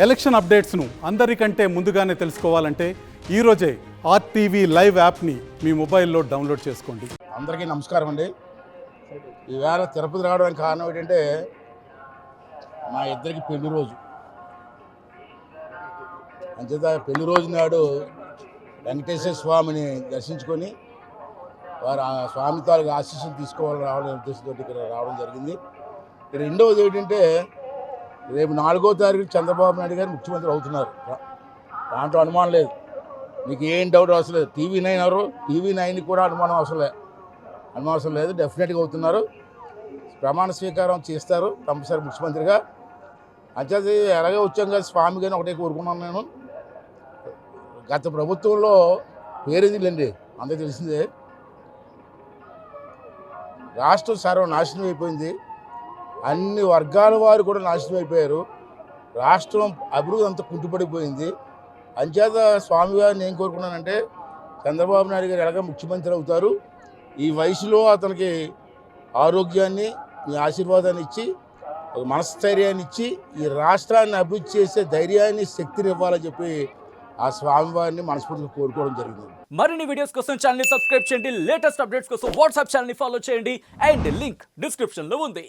Election అప్డేట్స్ను అందరికంటే ముందుగానే తెలుసుకోవాలంటే ఈరోజే ఆర్టీవీ లైవ్ యాప్ని మీ మొబైల్లో డౌన్లోడ్ చేసుకోండి. అందరికీ నమస్కారం అండి. ఈవేళ తిరుపతి రావడానికి కారణం ఏంటంటే మా ఇద్దరికి పెళ్లి రోజు. అంచేత పెళ్లి రోజు నాడు వెంకటేశ్వర స్వామిని దర్శించుకొని వారు ఆ స్వామి తాలూకు ఆశీస్సులు తీసుకోవాలని రావడం ఉద్దేశంతో ఇక్కడ రావడం జరిగింది. రెండవది ఏంటంటే రేపు 4వ తారీఖు చంద్రబాబు నాయుడు గారు ముఖ్యమంత్రి అవుతున్నారు. దాంట్లో అనుమానం లేదు, మీకు ఏం డౌట్ అవసరం లేదు. టీవీ9 కూడా అనుమానం అవసరం లేదు. డెఫినెట్గా అవుతున్నారు. ప్రమాణ స్వీకారం చేస్తారు కంపల్సరీ ముఖ్యమంత్రిగా. అంచేది ఎలాగే వచ్చాం కదా స్వామి గారిని ఒకటే కోరుకున్నాను నేను. గత ప్రభుత్వంలో పేరేదిలేండి, అందరికీ తెలిసిందే. రాష్ట్రం సర్వనాశనం అయిపోయింది. అన్ని వర్గాల వారు కూడా నాశనం అయిపోయారు. రాష్ట్రం అభివృద్ధి అంతా కుంటుపడిపోయింది. అంచేత స్వామి గారిని ఏం కోరుకున్నానంటే చంద్రబాబు నాయుడు గారు ఎలాగ ముఖ్యమంత్రి అవుతారు, ఈ వయసులో అతనికి ఆరోగ్యాన్ని, మీ ఆశీర్వాదాన్ని ఇచ్చి, ఒక మనస్థైర్యాన్ని ఇచ్చి ఈ రాష్ట్రాన్ని అభివృద్ధి చేసే ధైర్యాన్ని, శక్తిని ఇవ్వాలని చెప్పి ఆ స్వామివారిని మనస్ఫూర్తిగా కోరుకోవడం జరిగింది. మరిన్ని వీడియోస్ కోసం ఛానల్ ని సబ్స్క్రైబ్ చేయండి. లేటెస్ట్ అప్డేట్స్ కోసం వాట్సాప్ ఛానల్ ని ఫాలో చేయండి. అండ్ లింక్ డిస్క్రిప్షన్ లో ఉంది.